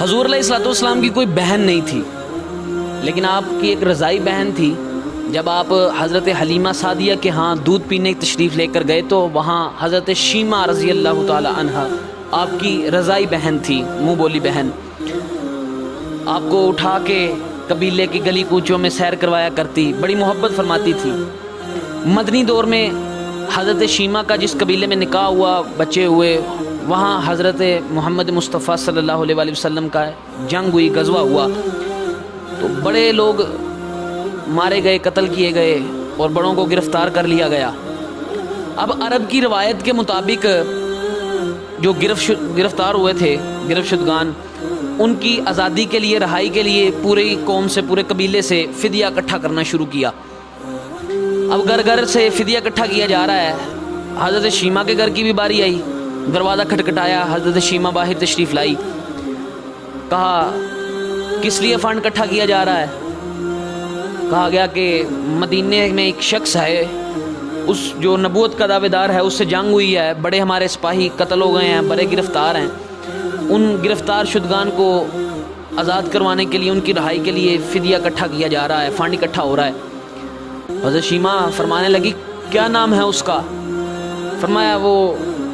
حضور علیہ الصلوۃ والسلام کی کوئی بہن نہیں تھی، لیکن آپ کی ایک رضائی بہن تھی۔ جب آپ حضرت حلیمہ سعدیہ کے ہاں دودھ پینے کی تشریف لے کر گئے تو وہاں حضرت شیمہ رضی اللہ تعالی عنہا آپ کی رضائی بہن تھی، منہ بولی بہن، آپ کو اٹھا کے قبیلے کی گلی کوچوں میں سیر کروایا کرتی، بڑی محبت فرماتی تھی۔ مدنی دور میں حضرت شیمہ کا جس قبیلے میں نکاح ہوا، بچے ہوئے، وہاں حضرت محمد مصطفیٰ صلی اللہ علیہ وآلہ وسلم کا جنگ ہوئی، غزوہ ہوا، تو بڑے لوگ مارے گئے، قتل کیے گئے اور بڑوں کو گرفتار کر لیا گیا۔ اب عرب کی روایت کے مطابق جو گرفتار ہوئے تھے، گرفت شدگان، ان کی آزادی کے لیے، رہائی کے لیے پوری قوم سے، پورے قبیلے سے فدیہ اکٹھا کرنا شروع کیا۔ اب گھر گھر سے فدیہ اکٹھا کیا جا رہا ہے۔ حضرت شیمہ کے گھر کی بھی باری آئی، دروازہ کھٹکھٹایا، حضرت شیمہ باہر تشریف لائی، کہا کس لیے فنڈ اکٹھا کیا جا رہا ہے؟ کہا گیا کہ مدینے میں ایک شخص ہے، اس جو نبوت کا دعوے دار ہے، اس سے جنگ ہوئی ہے، بڑے ہمارے سپاہی قتل ہو گئے ہیں، بڑے گرفتار ہیں، ان گرفتار شدگان کو آزاد کروانے کے لیے، ان کی رہائی کے لیے فدیہ اکٹھا کیا جا رہا ہے، فنڈ اکٹھا ہو رہا ہے۔ حضرت شیمہ فرمانے لگی کیا نام ہے اس کا؟ فرمایا وہ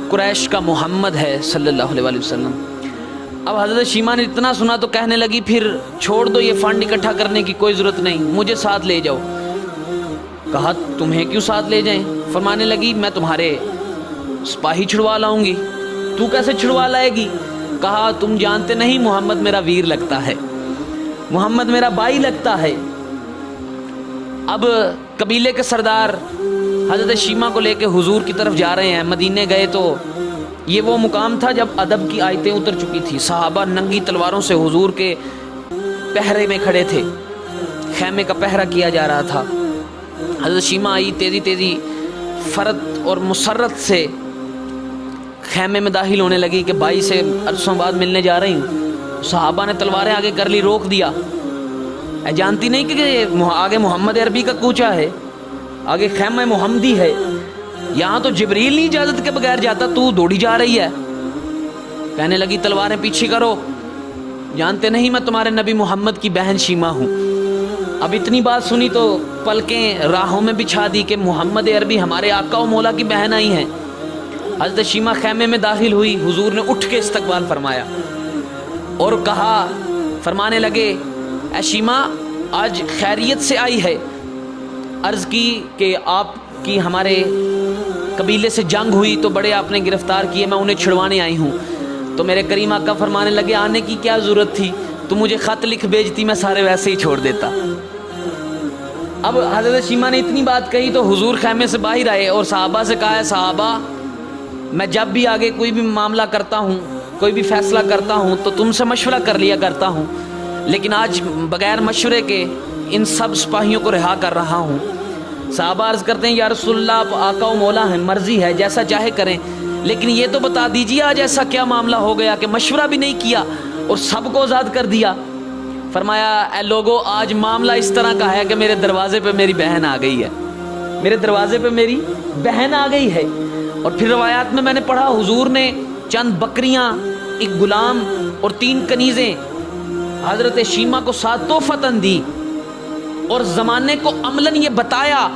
قریش کا محمد ہے صلی اللہ علیہ وآلہ وسلم۔ اب حضرت شیمہ نے اتنا سنا تو کہنے لگی پھر چھوڑ دو، یہ فنڈ اکٹھا کرنے کی کوئی ضرورت نہیں، مجھے ساتھ لے جاؤ۔ کہا تمہیں کیوں ساتھ لے جائیں؟ فرمانے لگی میں تمہارے سپاہی چھڑوا لاؤں گی۔ تو کیسے چھڑوا لائے گی؟ کہا تم جانتے نہیں محمد میرا ویر لگتا ہے، محمد میرا بھائی لگتا ہے۔ اب قبیلے کے سردار حضرت شیمہ کو لے کے حضور کی طرف جا رہے ہیں۔ مدینے گئے تو یہ وہ مقام تھا جب ادب کی آیتیں اتر چکی تھی، صحابہ ننگی تلواروں سے حضور کے پہرے میں کھڑے تھے، خیمے کا پہرا کیا جا رہا تھا۔ حضرت شیمہ آئی، تیزی تیزی فرت اور مسرت سے خیمے میں داخل ہونے لگی کہ بھائی سے عرصوں بعد ملنے جا رہی ہوں۔ صحابہ نے تلواریں آگے کر لی، روک دیا۔ جانتی نہیں کہ آگے محمد عربی کا کوچہ ہے، آگے خیمہ محمدی ہے، یہاں تو جبریل نہیں اجازت کے بغیر جاتا، تو دوڑی جا رہی ہے۔ کہنے لگی تلواریں پیچھے کرو، جانتے نہیں میں تمہارے نبی محمد کی بہن شیمہ ہوں۔ اب اتنی بات سنی تو پلکیں راہوں میں بچھا دی کہ محمد عربی ہمارے آقا و مولا کی بہن آئی ہیں۔ حضرت شیمہ خیمے میں داخل ہوئی، حضور نے اٹھ کے استقبال فرمایا اور کہا، فرمانے لگے اے شیمہ آج خیریت سے آئی ہے؟ عرض کی کہ آپ کی ہمارے قبیلے سے جنگ ہوئی تو بڑے آپ نے گرفتار کیے، میں انہیں چھڑوانے آئی ہوں۔ تو میرے کریم آقا فرمانے لگے آنے کی کیا ضرورت تھی، تو مجھے خط لکھ بھیجتی، میں سارے ویسے ہی چھوڑ دیتا۔ اب حضرت شیمہ نے اتنی بات کہی تو حضور خیمے سے باہر آئے اور صحابہ سے کہا ہے صحابہ میں جب بھی آگے کوئی بھی معاملہ کرتا ہوں، کوئی بھی فیصلہ کرتا ہوں تو تم سے مشورہ کر لیا کرتا ہوں، لیکن آج بغیر مشورے کے ان سب سپاہیوں کو رہا کر رہا ہوں۔ صحابہ عرض کرتے ہیں یا رسول اللہ آپ آقا و مولا ہیں، مرضی ہے جیسا چاہے کریں، لیکن یہ تو بتا دیجیے آج ایسا کیا معاملہ ہو گیا کہ مشورہ بھی نہیں کیا اور سب کو آزاد کر دیا؟ فرمایا اے لوگو آج معاملہ اس طرح کا ہے کہ میرے دروازے پہ میری بہن آ گئی ہے، میرے دروازے پہ میری بہن آ گئی ہے۔ اور پھر روایات میں نے پڑھا حضور نے چند بکریاں، ایک غلام اور 3 کنیزیں حضرت شیمہ کو ساتھ تحفتاً دی، اور زمانے کو عملاً یہ بتایا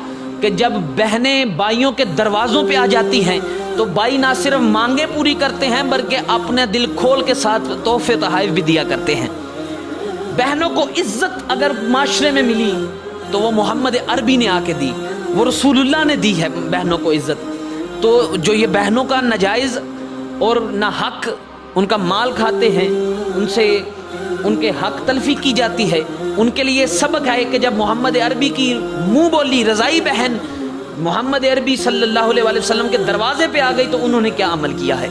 کہ جب بہنیں بھائیوں کے دروازوں پہ آ جاتی ہیں تو بھائی نہ صرف مانگیں پوری کرتے ہیں بلکہ اپنے دل کھول کے ساتھ تحفے تحائف بھی دیا کرتے ہیں۔ بہنوں کو عزت اگر معاشرے میں ملی تو وہ محمد عربی نے آ کے دی، وہ رسول اللہ نے دی ہے بہنوں کو عزت۔ تو جو یہ بہنوں کا ناجائز اور نہ حق ان کا مال کھاتے ہیں، ان سے ان کے حق تلفی کی جاتی ہے، ان کے لیے سبق ہے کہ جب محمد عربی کی منہ بولی رضائی بہن محمد عربی صلی اللہ علیہ وسلم کے دروازے پہ آ گئی تو انہوں نے کیا عمل کیا ہے۔